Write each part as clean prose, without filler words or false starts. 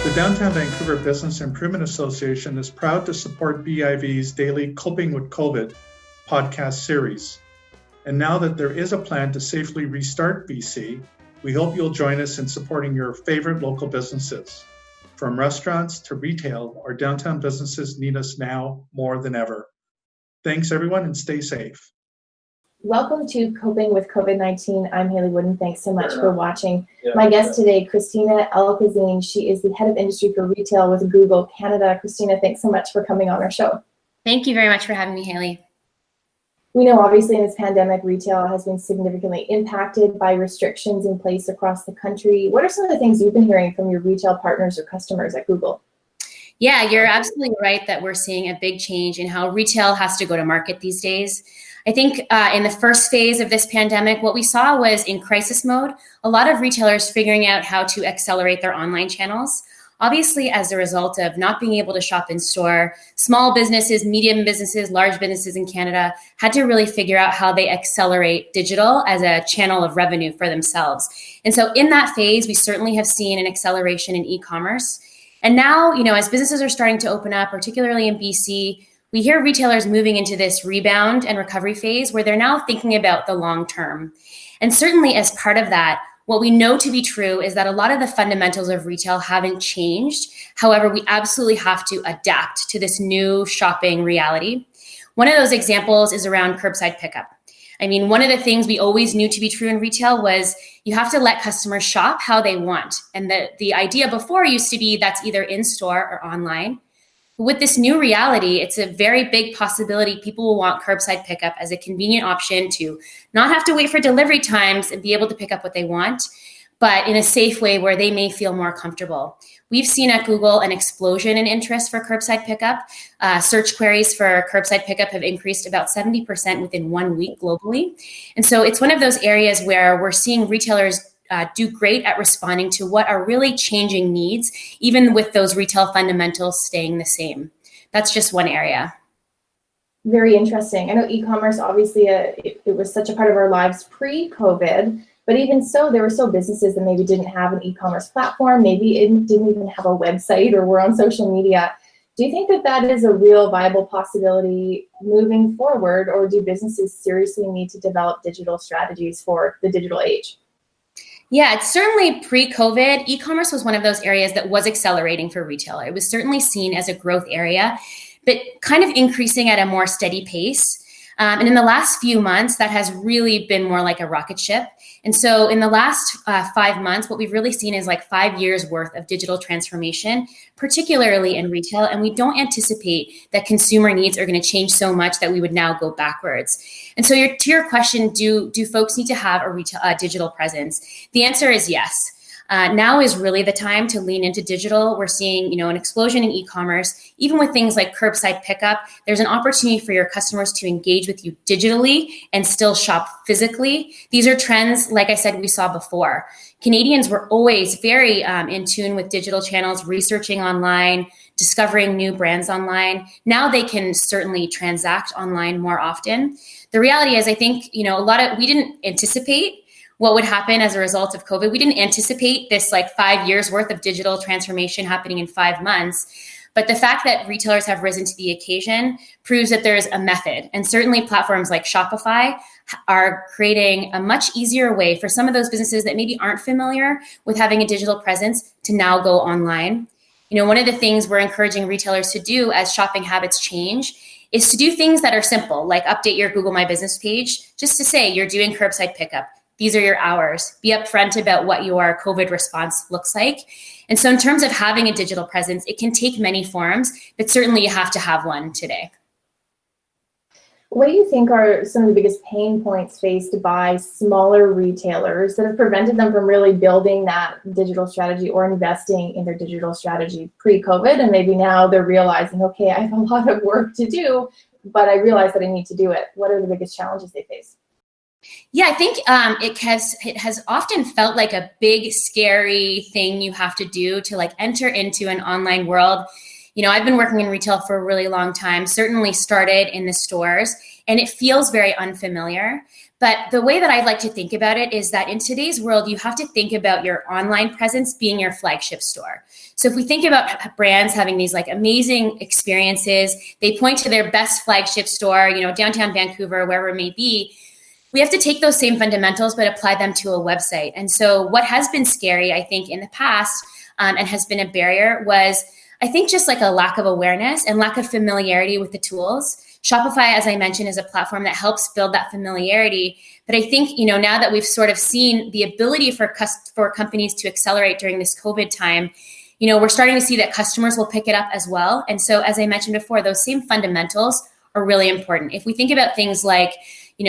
The Downtown Vancouver Business Improvement Association is proud to support BIV's daily Coping with COVID podcast series. And now that there is a plan to safely restart BC, we hope you'll join us in supporting your favorite local businesses. From restaurants to retail, our downtown businesses need us now more than ever. Thanks everyone and stay safe. Welcome to Coping with COVID-19. I'm Haley Wooden. Thanks so much for watching. My guest today, Kristina Elkhazin. She is the head of industry for retail with Google Canada. Kristina, thanks so much for coming on our show. Thank you very much for having me, Haley. We know obviously in this pandemic, retail has been significantly impacted by restrictions in place across the country. What are some of the things you've been hearing from your retail partners or customers at Google? Yeah, you're absolutely right that we're seeing a big change in how retail has to go to market these days. I think in the first phase of this pandemic, what we saw was in crisis mode, a lot of retailers figuring out how to accelerate their online channels. Obviously, as a result of not being able to shop in store, small businesses, medium businesses, large businesses in Canada had to really figure out how they accelerate digital as a channel of revenue for themselves. And so in that phase, we certainly have seen an acceleration in e-commerce. And now, as businesses are starting to open up, particularly in BC, we hear retailers moving into this rebound and recovery phase where they're now thinking about the long term. And certainly as part of that, what we know to be true is that a lot of the fundamentals of retail haven't changed. However, we absolutely have to adapt to this new shopping reality. One of those examples is around curbside pickup. I mean, one of the things we always knew to be true in retail was you have to let customers shop how they want. And the idea before used to be that's either in store or online. With this new reality, it's a very big possibility people will want curbside pickup as a convenient option to not have to wait for delivery times and be able to pick up what they want, but in a safe way where they may feel more comfortable. We've seen at Google an explosion in interest for curbside pickup. Search queries for curbside pickup have increased about 70% within 1 week globally. And so it's one of those areas where we're seeing retailers do great at responding to what are really changing needs, even with those retail fundamentals staying the same. That's just one area. Very interesting. I know e-commerce, obviously, it was such a part of our lives pre-COVID, but even so, there were still businesses that maybe didn't have an e-commerce platform, maybe it didn't even have a website or were on social media. Do you think that that is a real viable possibility moving forward, or do businesses seriously need to develop digital strategies for the digital age? Yeah, it's certainly pre-COVID, e-commerce was one of those areas that was accelerating for retail. It was certainly seen as a growth area, but kind of increasing at a more steady pace. And in the last few months, that has really been more like a rocket ship. And so in the last 5 months, what we've really seen is like 5 years worth of digital transformation, particularly in retail. And we don't anticipate that consumer needs are going to change so much that we would now go backwards. And so to your question, do folks need to have a digital presence? The answer is yes. Now is really the time to lean into digital. We're seeing, an explosion in e-commerce. Even with things like curbside pickup, there's an opportunity for your customers to engage with you digitally and still shop physically. These are trends, like I said, we saw before. Canadians were always very in tune with digital channels, researching online, discovering new brands online. Now they can certainly transact online more often. The reality is, I think, we didn't anticipate what would happen as a result of COVID. We didn't anticipate this 5 years worth of digital transformation happening in 5 months. But the fact that retailers have risen to the occasion proves that there's a method. And certainly platforms like Shopify are creating a much easier way for some of those businesses that maybe aren't familiar with having a digital presence to now go online. One of the things we're encouraging retailers to do as shopping habits change is to do things that are simple, like update your Google My Business page, just to say you're doing curbside pickup. These are your hours. Be upfront about what your COVID response looks like. And so in terms of having a digital presence, it can take many forms, but certainly you have to have one today. What do you think are some of the biggest pain points faced by smaller retailers that have prevented them from really building that digital strategy or investing in their digital strategy pre-COVID? And maybe now they're realizing, okay, I have a lot of work to do, but I realize that I need to do it. What are the biggest challenges they face? Yeah, I think it has often felt like a big, scary thing you have to do to enter into an online world. I've been working in retail for a really long time, certainly started in the stores. and it feels very unfamiliar. But the way that I like to think about it is that in today's world, you have to think about your online presence being your flagship store. So if we think about brands having these like amazing experiences, they point to their best flagship store, downtown Vancouver, wherever it may be, we have to take those same fundamentals, but apply them to a website. And so what has been scary, I think, in the past and has been a barrier was, I think, just like a lack of awareness and lack of familiarity with the tools. Shopify, as I mentioned, is a platform that helps build that familiarity. But I think, now that we've sort of seen the ability for companies to accelerate during this COVID time, we're starting to see that customers will pick it up as well. And so, as I mentioned before, those same fundamentals are really important. If we think about things like,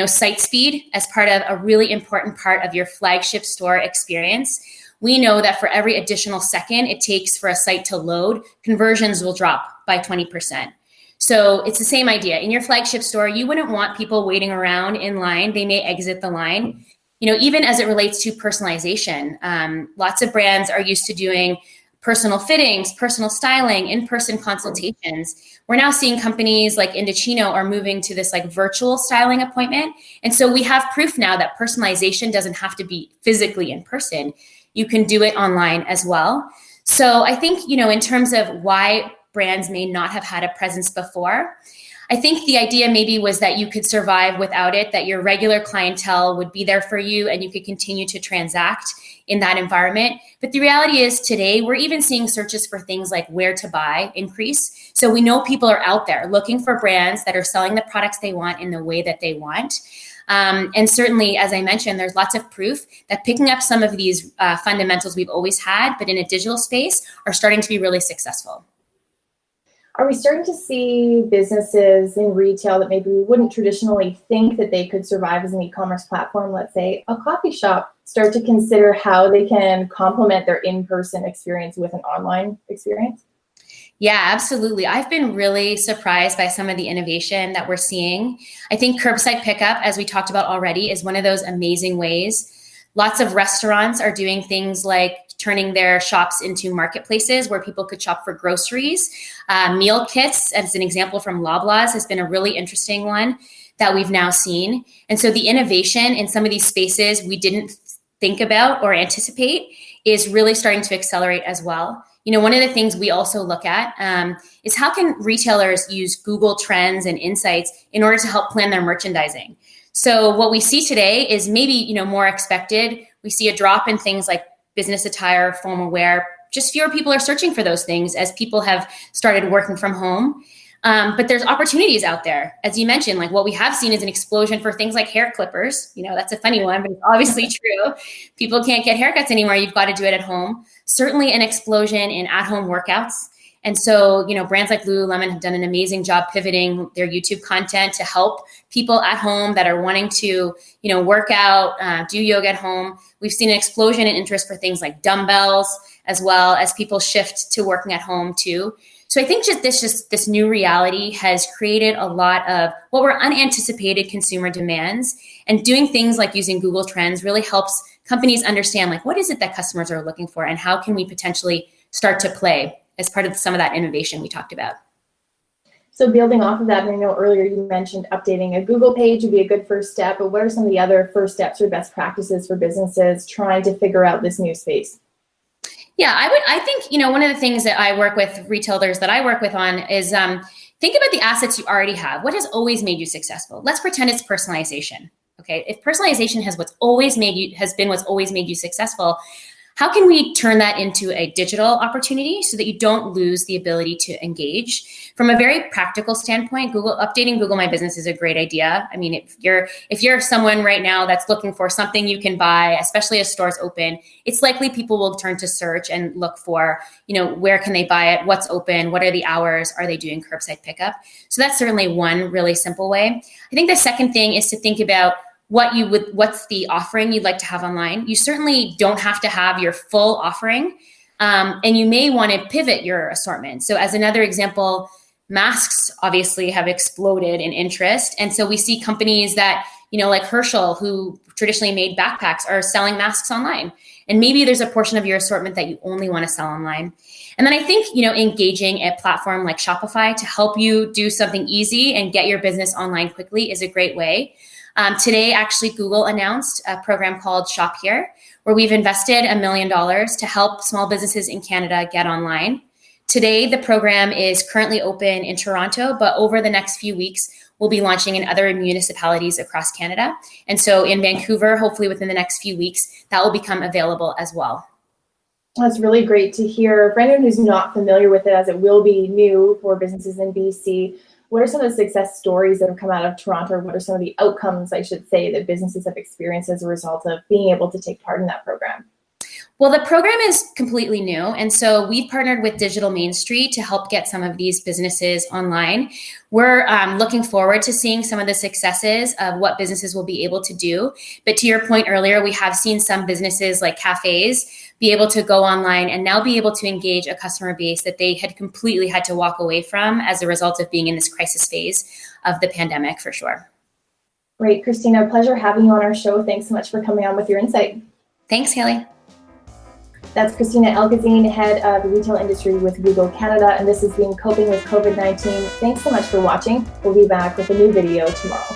site speed as part of a really important part of your flagship store experience, we know that for every additional second it takes for a site to load, conversions will drop by 20%. So it's the same idea. In your flagship store, you wouldn't want people waiting around in line. They may exit the line. Even as it relates to personalization, lots of brands are used to doing personal fittings, personal styling, in-person consultations. We're now seeing companies like Indochino are moving to this like virtual styling appointment. And so we have proof now that personalization doesn't have to be physically in person. You can do it online as well. So I think, in terms of why brands may not have had a presence before, I think the idea maybe was that you could survive without it, that your regular clientele would be there for you and you could continue to transact in that environment. But the reality is today, we're even seeing searches for things like where to buy increase. So we know people are out there looking for brands that are selling the products they want in the way that they want. And certainly, as I mentioned, there's lots of proof that picking up some of these fundamentals we've always had, but in a digital space, are starting to be really successful. Are we starting to see businesses in retail that maybe we wouldn't traditionally think that they could survive as an e-commerce platform, let's say a coffee shop, start to consider how they can complement their in-person experience with an online experience? Yeah, absolutely. I've been really surprised by some of the innovation that we're seeing. I think curbside pickup, as we talked about already, is one of those amazing ways. Lots of restaurants are doing things like turning their shops into marketplaces where people could shop for groceries. Meal kits, as an example from Loblaws, has been a really interesting one that we've now seen. And so the innovation in some of these spaces we didn't think about or anticipate is really starting to accelerate as well. One of the things we also look at is how can retailers use Google Trends and Insights in order to help plan their merchandising. So what we see today is maybe, more expected. We see a drop in things like business attire, formal wear. Just fewer people are searching for those things as people have started working from home. But there's opportunities out there. As you mentioned, like what we have seen is an explosion for things like hair clippers. That's a funny one, but it's obviously true. People can't get haircuts anymore. You've got to do it at home. Certainly an explosion in at-home workouts. And so, brands like Lululemon have done an amazing job pivoting their YouTube content to help people at home that are wanting to, work out, do yoga at home. We've seen an explosion in interest for things like dumbbells, as well as people shift to working at home too. So I think this new reality has created a lot of what were unanticipated consumer demands, and doing things like using Google Trends really helps companies understand like what is it that customers are looking for and how can we potentially start to play as part of some of that innovation we talked about. So building off of that, and I know earlier you mentioned updating a Google page would be a good first step, but what are some of the other first steps or best practices for businesses trying to figure out this new space? Yeah, I think, one of the things that I work with retailers that I work with on is think about the assets you already have. What has always made you successful? Let's pretend it's personalization. Okay. If personalization has been what's always made you successful, how can we turn that into a digital opportunity so that you don't lose the ability to engage? From a very practical standpoint, updating Google My Business is a great idea. I mean, if you're someone right now that's looking for something you can buy, especially as stores open, it's likely people will turn to search and look for, where can they buy it? What's open? What are the hours? Are they doing curbside pickup? So that's certainly one really simple way. I think the second thing is to think about what's the offering you'd like to have online. You certainly don't have to have your full offering, and you may want to pivot your assortment. So as another example, masks obviously have exploded in interest. And so we see companies that like Herschel, who traditionally made backpacks, are selling masks online. And maybe there's a portion of your assortment that you only want to sell online. And then I think, engaging a platform like Shopify to help you do something easy and get your business online quickly is a great way. Today, actually, Google announced a program called Shop Here, where we've invested $1 million to help small businesses in Canada get online. Today, the program is currently open in Toronto, but over the next few weeks, we'll be launching in other municipalities across Canada. And so in Vancouver, hopefully within the next few weeks, that will become available as well. That's really great to hear. For anyone who's not familiar with it, as it will be new for businesses in BC, what are some of the success stories that have come out of Toronto? What are some of the outcomes, I should say, that businesses have experienced as a result of being able to take part in that program? Well, the program is completely new. And so we've partnered with Digital Main Street to help get some of these businesses online. We're looking forward to seeing some of the successes of what businesses will be able to do. But to your point earlier, we have seen some businesses like cafes be able to go online and now be able to engage a customer base that they had completely had to walk away from as a result of being in this crisis phase of the pandemic, for sure. Great, Kristina, pleasure having you on our show. Thanks so much for coming on with your insight. Thanks, Haley. That's Kristina Elkhazin, head of the retail industry with Google Canada, and this has been Coping with COVID-19. Thanks so much for watching. We'll be back with a new video tomorrow.